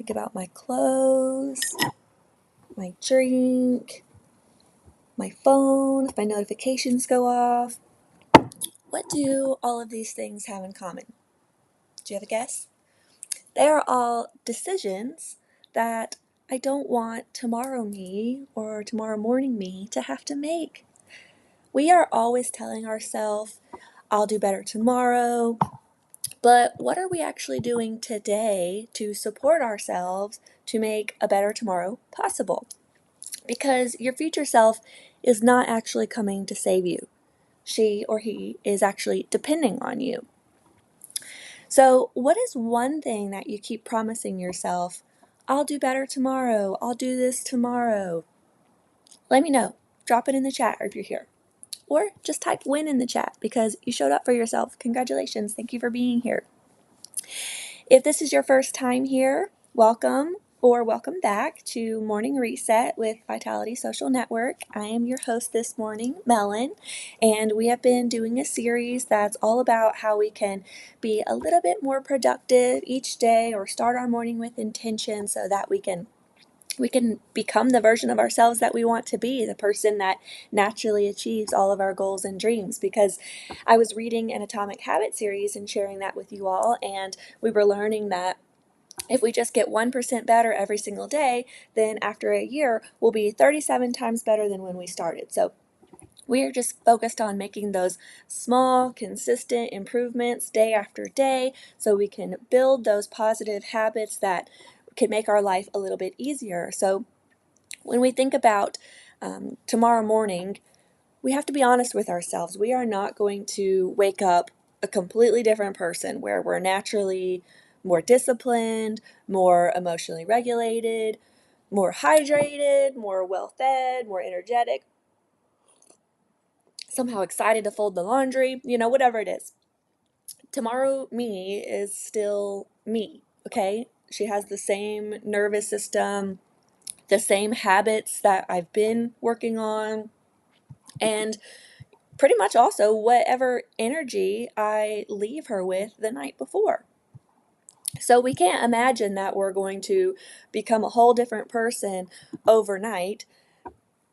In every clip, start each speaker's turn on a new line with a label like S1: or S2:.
S1: think about my clothes, my drink, my phone, if my notifications go off. What do all of these things have in common? Do you have a guess? They are all decisions that I don't want tomorrow me or tomorrow morning me to have to make. We are always telling ourselves, I'll do better tomorrow. But what are we actually doing today to support ourselves to make a better tomorrow possible? Because your future self is not actually coming to save you. She or he is actually depending on you. So, what is one thing that you keep promising yourself? I'll do better tomorrow. I'll do this tomorrow. Let me know. Drop it in the chat if you're here. Or just type win in the chat because you showed up for yourself. Congratulations. Thank you for being here. If this is your first time here, welcome or welcome back to Morning Reset with Vitality Social Network. I am your host this morning, Melon, and we have been doing a series that's all about how we can be a little bit more productive each day or start our morning with intention so that we can become the version of ourselves that we want to be, the person that naturally achieves all of our goals and dreams. Because I was reading an Atomic Habit series and sharing that with you all, and we were learning that if we just get 1% better every single day, then after a year, we'll be 37 times better than when we started. So we are just focused on making those small, consistent improvements day after day so we can build those positive habits that can make our life a little bit easier. So when we think about tomorrow morning, we have to be honest with ourselves. We are not going to wake up a completely different person where we're naturally more disciplined, more emotionally regulated, more hydrated, more well fed, more energetic, somehow excited to fold the laundry, whatever it is. Tomorrow me is still me, okay? She has the same nervous system, the same habits that I've been working on, and pretty much also whatever energy I leave her with the night before. So we can't imagine that we're going to become a whole different person overnight.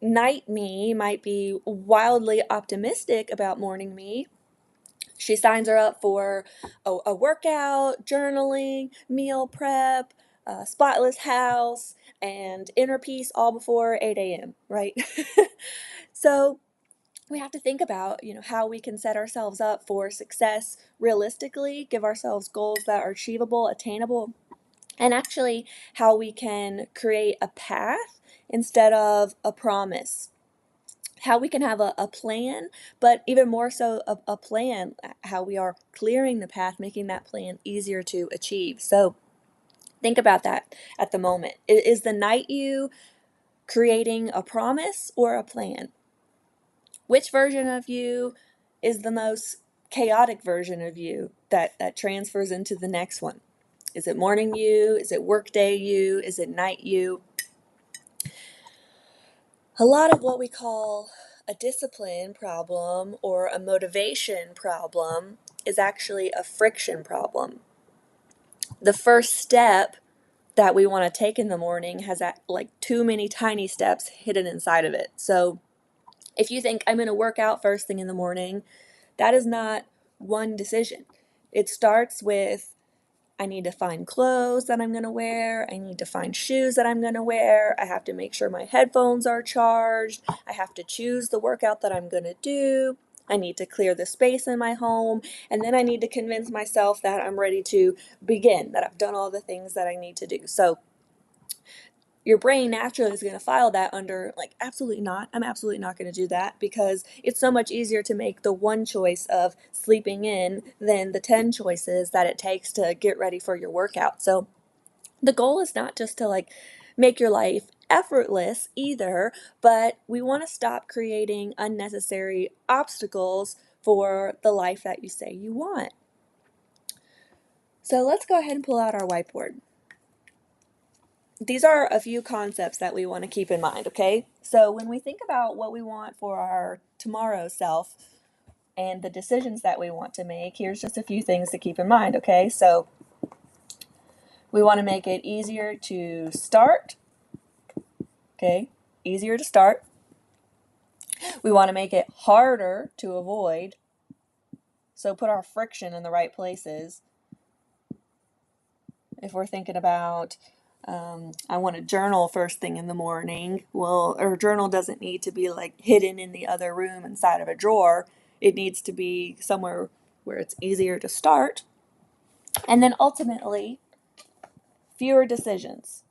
S1: Night me might be wildly optimistic about morning me. She signs her up for a workout, journaling, meal prep, spotless house, and inner peace all before 8 a.m., right? So we have to think about, how we can set ourselves up for success realistically, give ourselves goals that are achievable, attainable, and actually how we can create a path instead of a promise. How we can have a plan, but even more so a plan, how we are clearing the path, making that plan easier to achieve. So think about that at the moment. Is the night you creating a promise or a plan? Which version of you is the most chaotic version of you that transfers into the next one? Is it morning you? Is it workday you? Is it night you? A lot of what we call a discipline problem or a motivation problem is actually a friction problem. The first step that we want to take in the morning has like too many tiny steps hidden inside of it. So if you think I'm going to work out first thing in the morning, that is not one decision. It starts with I need to find clothes that I'm going to wear. I need to find shoes that I'm going to wear. I have to make sure my headphones are charged. I have to choose the workout that I'm going to do. I need to clear the space in my home. And then I need to convince myself that I'm ready to begin, that I've done all the things that I need to do. So your brain naturally is going to file that under like, absolutely not. I'm absolutely not going to do that because it's so much easier to make the one choice of sleeping in than the 10 choices that it takes to get ready for your workout. So the goal is not just to like make your life effortless either, but we want to stop creating unnecessary obstacles for the life that you say you want. So let's go ahead and pull out our whiteboard. These are a few concepts that we want to keep in mind, okay? So when we think about what we want for our tomorrow self and the decisions that we want to make, here's just a few things to keep in mind, okay? So We want to make it easier to start. Okay, easier to start. We want to make it harder to avoid. So put our friction in the right places. If we're thinking about, I want to journal first thing in the morning, well, our journal doesn't need to be like hidden in the other room inside of a drawer. It needs to be somewhere where it's easier to start. And then ultimately, fewer decisions.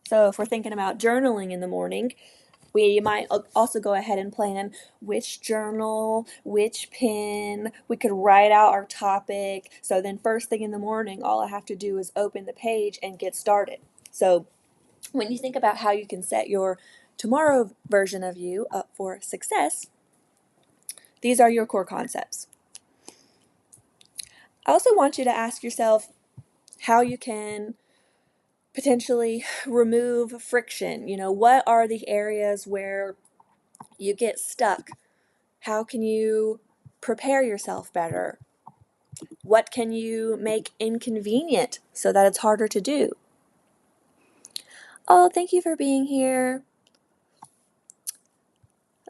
S1: So if we're thinking about journaling in the morning, we might also go ahead and plan which journal, which pen. We could write out our topic. So then first thing in the morning, all I have to do is open the page and get started. So when you think about how you can set your tomorrow version of you up for success, these are your core concepts. I also want you to ask yourself how you can potentially remove friction. What are the areas where you get stuck? How can you prepare yourself better? What can you make inconvenient so that it's harder to do? Oh, thank you for being here.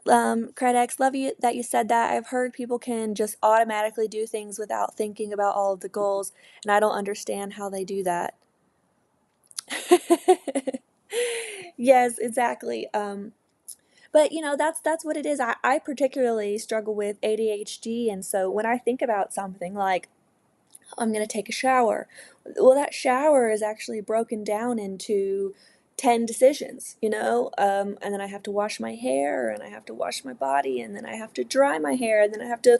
S1: Credex, love you that you said that. I've heard people can just automatically do things without thinking about all of the goals, and I don't understand how they do that. Yes, exactly. But that's what it is. I particularly struggle with ADHD, and so when I think about something like I'm going to take a shower, well, that shower is actually broken down into 10 decisions, and then I have to wash my hair, and I have to wash my body, and then I have to dry my hair, and then I have to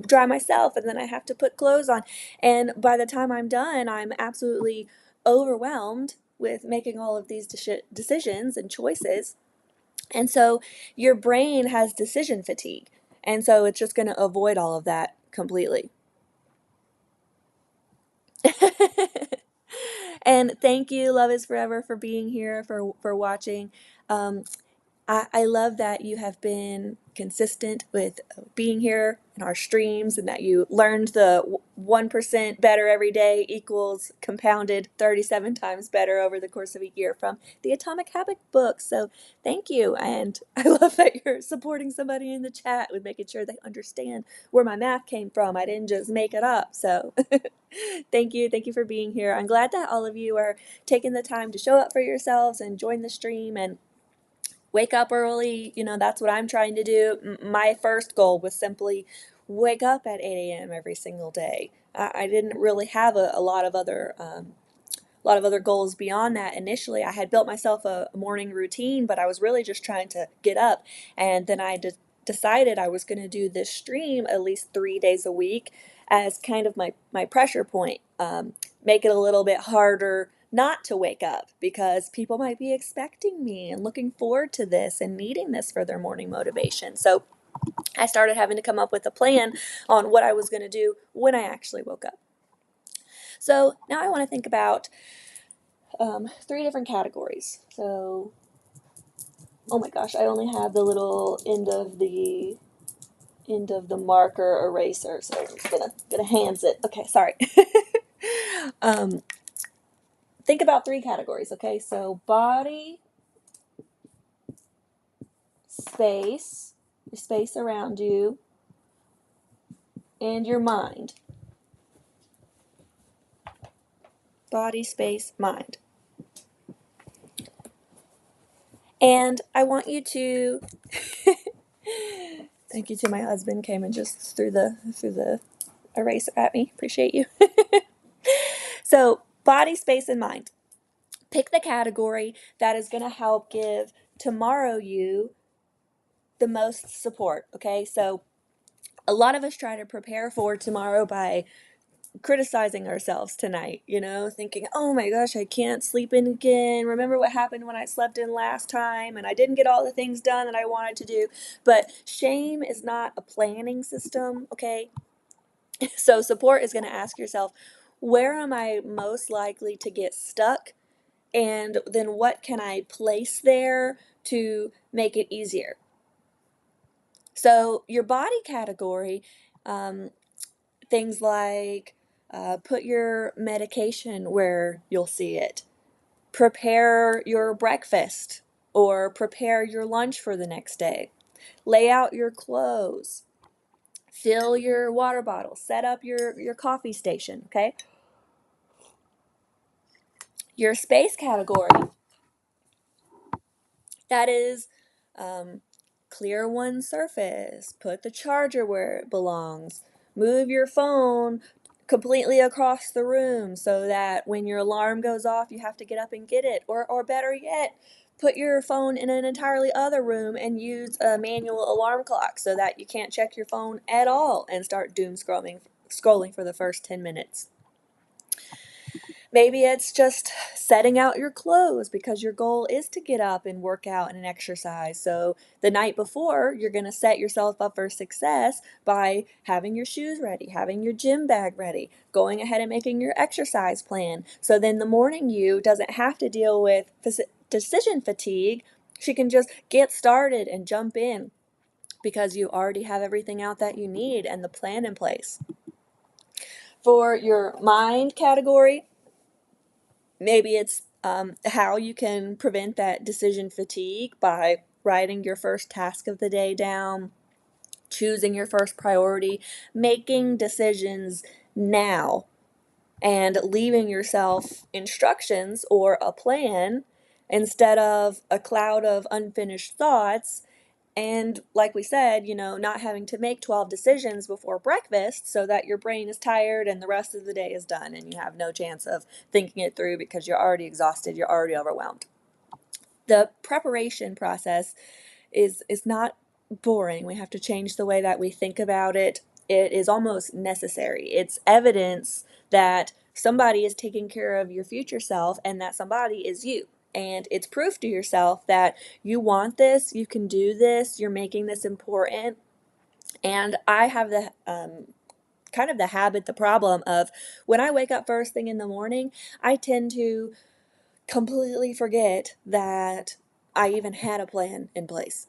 S1: dry myself, and then I have to put clothes on. And by the time I'm done, I'm absolutely overwhelmed with making all of these decisions and choices. And so your brain has decision fatigue. And so it's just going to avoid all of that completely. And thank you, Love is Forever, for being here, for watching. I love that you have been consistent with being here in our streams, and that you learned the 1% better every day equals compounded 37 times better over the course of a year from the Atomic Habit book. So thank you. And I love that you're supporting somebody in the chat with making sure they understand where my math came from. I didn't just make it up. So thank you. Thank you for being here. I'm glad that all of you are taking the time to show up for yourselves and join the stream and wake up early. That's what I'm trying to do. My first goal was simply wake up at 8 a.m. every single day. I didn't really have a lot of other goals beyond that. Initially, I had built myself a morning routine, but I was really just trying to get up. And then I decided I was going to do this stream at least 3 days a week as kind of my pressure point. Make it a little bit harder not to wake up, because people might be expecting me and looking forward to this and needing this for their morning motivation. So I started having to come up with a plan on what I was going to do when I actually woke up. So now I want to think about 3 different categories. So, oh my gosh, I only have the little end of the marker eraser, so I'm just gonna hands it. Okay, sorry. um, think about 3 categories. Okay, so body, space, your space around you, and your mind. Body, space, mind. And I want you to thank you to my husband, came and just threw the eraser at me. Appreciate you. So, body, space, and mind. Pick the category that is going to help give tomorrow you the most support. Okay, so a lot of us try to prepare for tomorrow by criticizing ourselves tonight, thinking, oh my gosh, I can't sleep in again. Remember what happened when I slept in last time and I didn't get all the things done that I wanted to do. But shame is not a planning system, okay? So support is going to ask yourself, where am I most likely to get stuck? And then what can I place there to make it easier? So your body category, Things like put your medication where you'll see it, prepare your breakfast or prepare your lunch for the next day, lay out your clothes, fill your water bottle, set up your coffee station, okay? Your space category, that is clear one surface, put the charger where it belongs, move your phone completely across the room so that when your alarm goes off, you have to get up and get it. Or better yet, put your phone in an entirely other room and use a manual alarm clock so that you can't check your phone at all and start doom scrolling for the first 10 minutes. Maybe it's just setting out your clothes because your goal is to get up and work out and exercise. So the night before, you're going to set yourself up for success by having your shoes ready, having your gym bag ready, going ahead and making your exercise plan. So then the morning you doesn't have to deal with decision fatigue. She can just get started and jump in because you already have everything out that you need and the plan in place. For your mind category, maybe it's how you can prevent that decision fatigue by writing your first task of the day down, choosing your first priority, making decisions now, and leaving yourself instructions or a plan instead of a cloud of unfinished thoughts. And like we said, not having to make 12 decisions before breakfast so that your brain is tired and the rest of the day is done and you have no chance of thinking it through because you're already exhausted, you're already overwhelmed. The preparation process is not boring. We have to change the way that we think about it. It is almost necessary. It's evidence that somebody is taking care of your future self and that somebody is you. And it's proof to yourself that you want this, you can do this, you're making this important. And I have the kind of the habit, the problem of when I wake up first thing in the morning, I tend to completely forget that I even had a plan in place.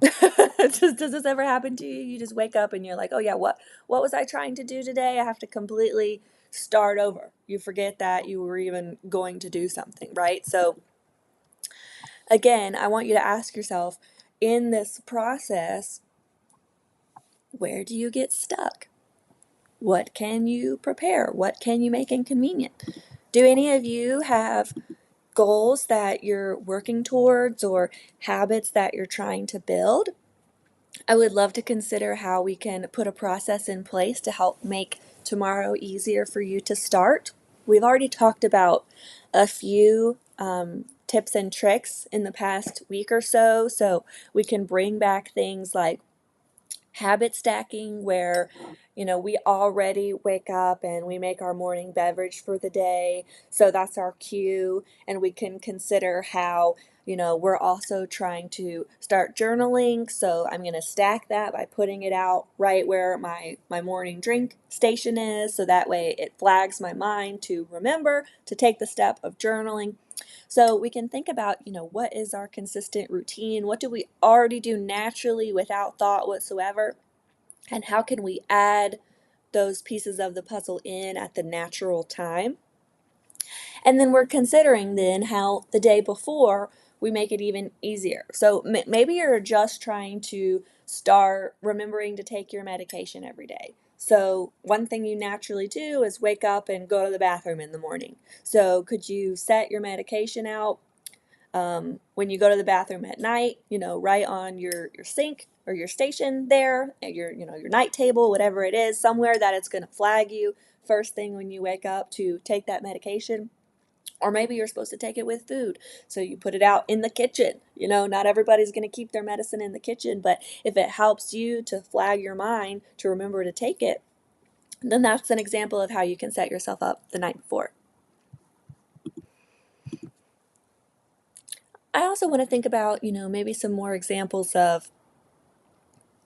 S1: Does this ever happen to you? You just wake up and you're like, oh yeah, what was I trying to do today? I have to completely start over. You forget that you were even going to do something, right? So again, I want you to ask yourself in this process, where do you get stuck? What can you prepare? What can you make inconvenient? Do any of you have goals that you're working towards or habits that you're trying to build? I would love to consider how we can put a process in place to help make tomorrow easier for you to start. We've already talked about a few tips and tricks in the past week or so we can bring back things like habit stacking where we already wake up and we make our morning beverage for the day, so that's our cue, and we can consider how we're also trying to start journaling, so I'm going to stack that by putting it out right where my morning drink station is, so that way it flags my mind to remember to take the step of journaling. So we can think about, what is our consistent routine? What do we already do naturally without thought whatsoever? And how can we add those pieces of the puzzle in at the natural time? And then we're considering then how the day before we make it even easier. So maybe you're just trying to start remembering to take your medication every day. So one thing you naturally do is wake up and go to the bathroom in the morning. So could you set your medication out when you go to the bathroom at night, right on your sink or your station there, at your night table, whatever it is, somewhere that it's going to flag you first thing when you wake up to take that medication. Or maybe you're supposed to take it with food. So you put it out in the kitchen. Not everybody's going to keep their medicine in the kitchen, but if it helps you to flag your mind to remember to take it, then that's an example of how you can set yourself up the night before. I also want to think about, maybe some more examples of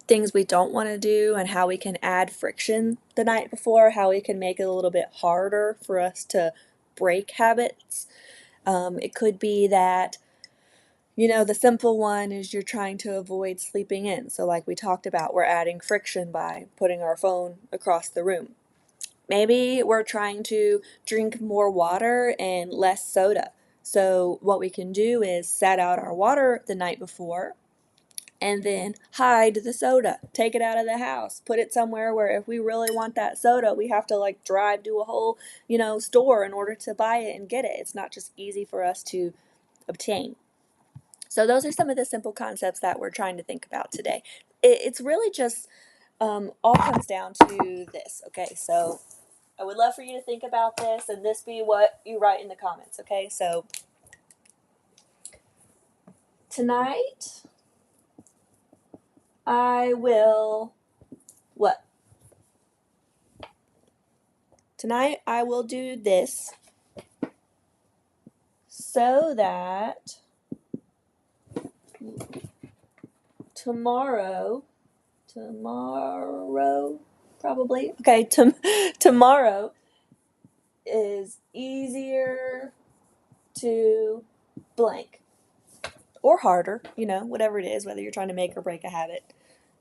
S1: things we don't want to do and how we can add friction the night before, how we can make it a little bit harder for us to break habits. It could be that, the simple one is you're trying to avoid sleeping in. So like we talked about, we're adding friction by putting our phone across the room. Maybe we're trying to drink more water and less soda. So what we can do is set out our water the night before and then hide the soda. Take it out of the house. Put it somewhere where if we really want that soda, we have to like drive to a whole, store in order to buy it and get it. It's not just easy for us to obtain. So those are some of the simple concepts that we're trying to think about today. It's really just all comes down to this. Okay, so I would love for you to think about this and this be what you write in the comments. Okay, so tonight I will what? Tonight I will do this so that tomorrow, probably, okay, tomorrow is easier to blank or harder, whatever it is, whether you're trying to make or break a habit.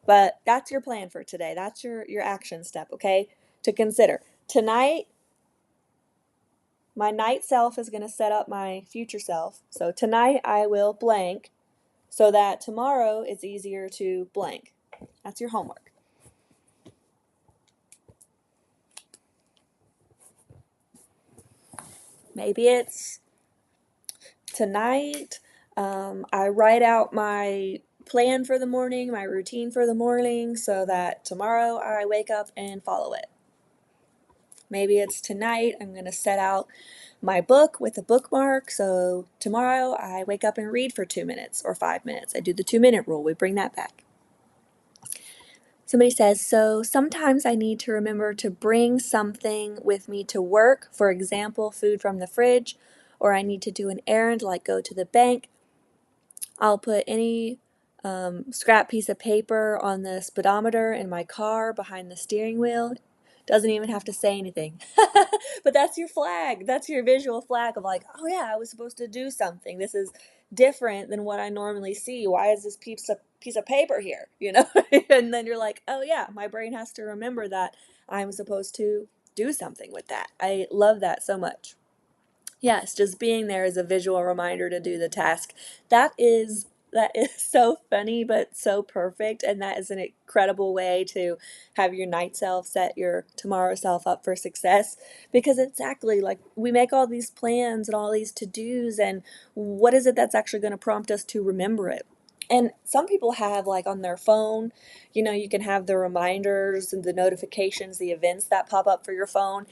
S1: But that's your plan for today. That's your action step, okay? To consider. Tonight, my night self is going to set up my future self. So tonight I will blank so that tomorrow it's easier to blank. That's your homework. Maybe it's tonight I write out my plan for the morning, my routine for the morning, so that tomorrow I wake up and follow it. Maybe it's tonight I'm going to set out my book with a bookmark, so tomorrow I wake up and read for 2 minutes or 5 minutes. I do the 2-minute rule. We bring that back. Somebody says, so sometimes I need to remember to bring something with me to work, for example, food from the fridge, or I need to do an errand like go to the bank. I'll put any scrap piece of paper on the speedometer in my car behind the steering wheel. Doesn't even have to say anything. But that's your flag. That's your visual flag of like, oh yeah, I was supposed to do something. This is different than what I normally see. Why is this piece of paper here? And then you're like, oh yeah, my brain has to remember that I'm supposed to do something with that. I love that so much. Yes, just being there is a visual reminder to do the task. That is so funny but so perfect, and that is an incredible way to have your night self set your tomorrow self up for success, because exactly like we make all these plans and all these to-dos, and what is it that's actually going to prompt us to remember it? And some people have like on their phone, you can have the reminders and the notifications, the events that pop up for your phone.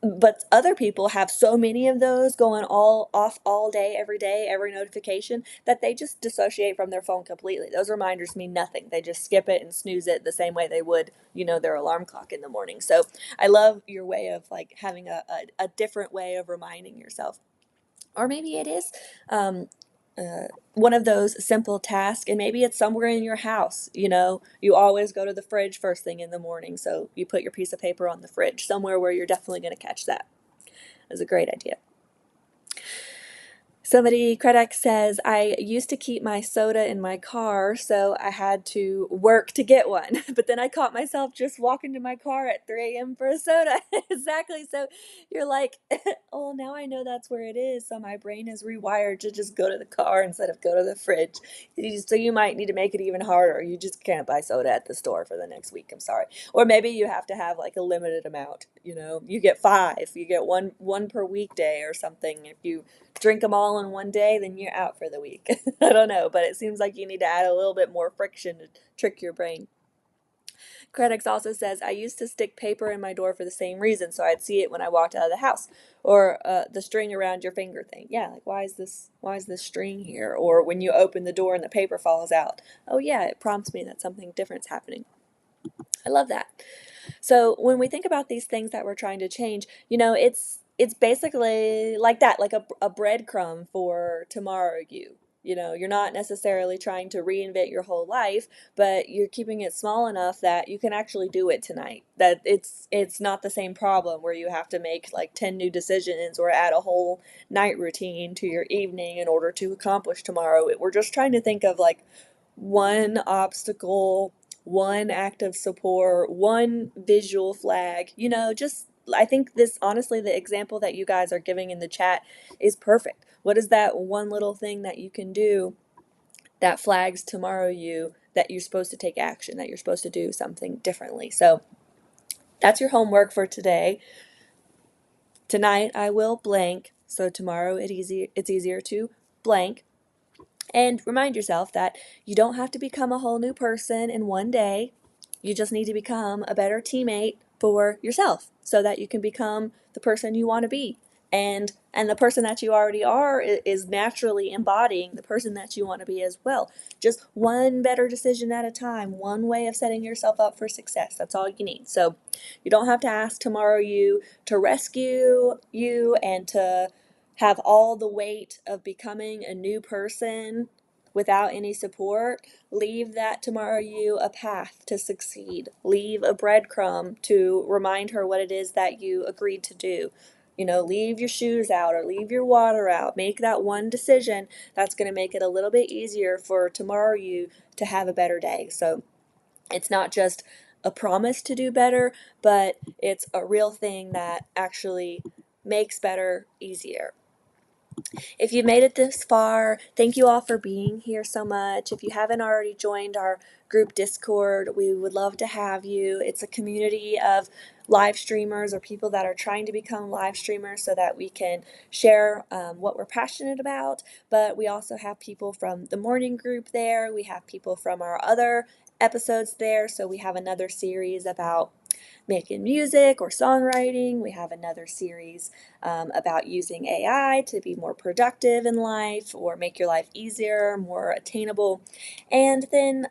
S1: But other people have so many of those going all off all day, every notification, that they just dissociate from their phone completely. Those reminders mean nothing. They just skip it and snooze it the same way they would, their alarm clock in the morning. So I love your way of like having a different way of reminding yourself. Or maybe it is one of those simple tasks, and maybe it's somewhere in your house. You always go to the fridge first thing in the morning, so you put your piece of paper on the fridge somewhere where you're definitely going to catch that. It's a great idea. Somebody, Credix says, I used to keep my soda in my car, so I had to work to get one. But then I caught myself just walking to my car at 3 a.m. for a soda. Exactly. So you're like, oh, now I know that's where it is. So my brain is rewired to just go to the car instead of go to the fridge. So you might need to make it even harder. You just can't buy soda at the store for the next week. I'm sorry. Or maybe you have to have like a limited amount. You get 5. You get one per weekday or something. If you drink them all in one day, then you're out for the week. I don't know, but it seems like you need to add a little bit more friction to trick your brain. Credix also says, I used to stick paper in my door for the same reason, so I'd see it when I walked out of the house. Or the string around your finger thing. Yeah, like why is this string here? Or when you open the door and the paper falls out. Oh yeah, it prompts me that something different's happening. I love that. So when we think about these things that we're trying to change, it's basically like that, like a breadcrumb for tomorrow you. You're not necessarily trying to reinvent your whole life, but you're keeping it small enough that you can actually do it tonight. That it's not the same problem where you have to make like 10 new decisions or add a whole night routine to your evening in order to accomplish tomorrow. We're just trying to think of like one obstacle, one act of support, one visual flag, just I think this, honestly, the example that you guys are giving in the chat is perfect. What is that one little thing that you can do that flags tomorrow you that you're supposed to take action, that you're supposed to do something differently? So that's your homework for today. Tonight I will blank, so tomorrow it's easier to blank. And remind yourself that you don't have to become a whole new person in one day. You just need to become a better teammate for yourself so that you can become the person you want to be. And the person that you already are is naturally embodying the person that you want to be as well. Just one better decision at a time, one way of setting yourself up for success. That's all you need. So you don't have to ask tomorrow you to rescue you and to have all the weight of becoming a new person without any support. Leave that tomorrow you a path to succeed. Leave a breadcrumb to remind her what it is that you agreed to do. Leave your shoes out or leave your water out. Make that one decision that's going to make it a little bit easier for tomorrow you to have a better day. So it's not just a promise to do better, but it's a real thing that actually makes better easier. If you've made it this far, thank you all for being here so much. If you haven't already joined our group Discord, we would love to have you. It's a community of live streamers or people that are trying to become live streamers so that we can share what we're passionate about. But we also have people from the morning group there. We have people from our other episodes there. So we have another series about making music or songwriting. We have another series about using AI to be more productive in life or make your life easier, more attainable. And then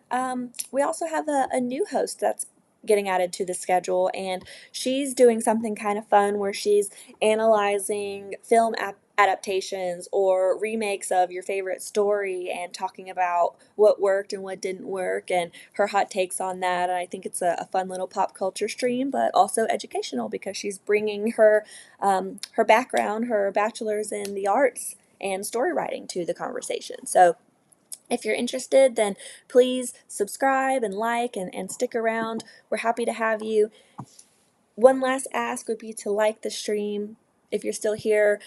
S1: we also have a new host that's getting added to the schedule, and she's doing something kind of fun where she's analyzing film adaptations or remakes of your favorite story and talking about what worked and what didn't work and her hot takes on that. And I think it's a fun little pop culture stream, but also educational because she's bringing her background, her bachelor's in the arts and story writing to the conversation. So if you're interested, then please subscribe and like and stick around. We're happy to have you. One last ask would be to like the stream. If you're still here,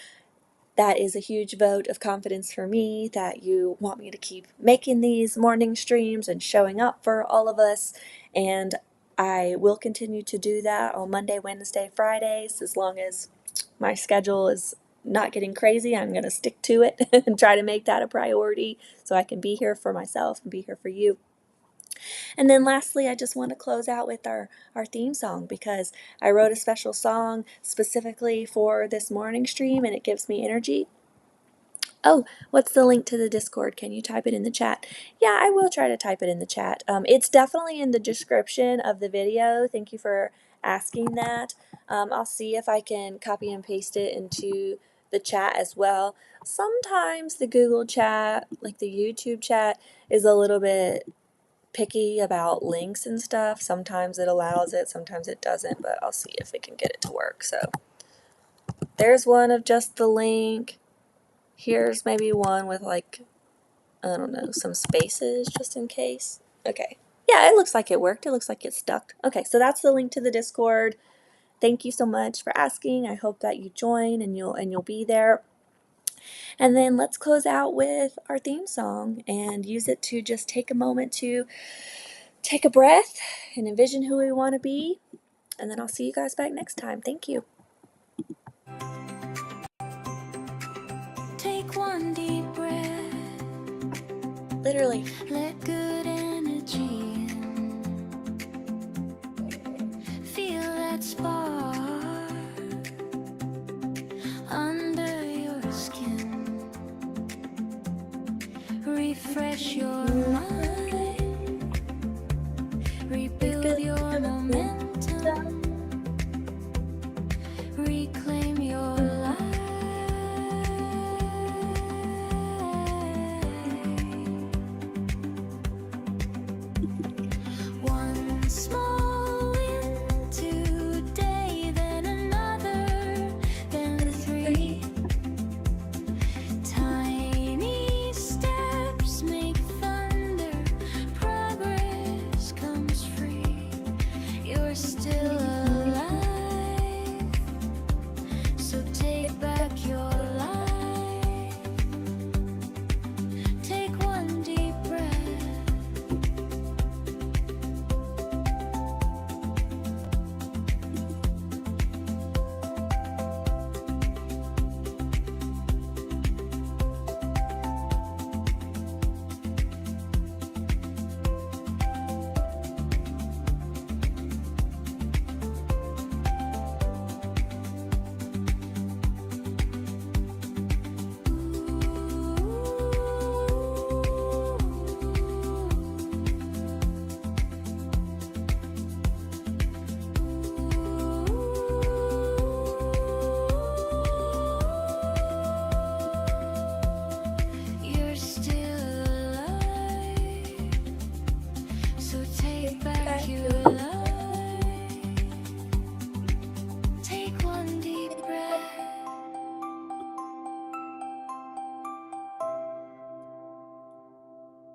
S1: that is a huge vote of confidence for me that you want me to keep making these morning streams and showing up for all of us. And I will continue to do that on Monday, Wednesday, Fridays, as long as my schedule is not getting crazy. I'm going to stick to it and try to make that a priority so I can be here for myself and be here for you. And then lastly, I just want to close out with our theme song because I wrote a special song specifically for this morning stream and it gives me energy. Oh, what's the link to the Discord? Can you type it in the chat? Yeah, I will try to type it in the chat. It's definitely in the description of the video. Thank you for asking that. I'll see if I can copy and paste it into the chat as well. Sometimes the Google chat, like the YouTube chat, is a little bit picky about links and stuff. Sometimes it allows it, sometimes it doesn't, but I'll see if it can get it to work. So there's one of just the link. Here's maybe one with like, I don't know, some spaces just in case. Okay. Yeah, it looks like it worked. It looks like it stuck. Okay, so that's the link to the Discord. Thank you so much for asking. I hope that you join and you'll be there. And then let's close out with our theme song and use it to just take a moment to take a breath and envision who we want to be. And then I'll see you guys back next time. Thank you.
S2: Take one deep breath.
S1: Literally.
S2: Let good energy in. Feel that spark under your skin. Refresh your mind. Rebuild your momentum. Reclaim your life. One small win today, then another, then three. Tiny steps make thunder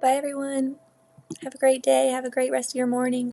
S1: Bye, everyone. Have a great day. Have a great rest of your morning.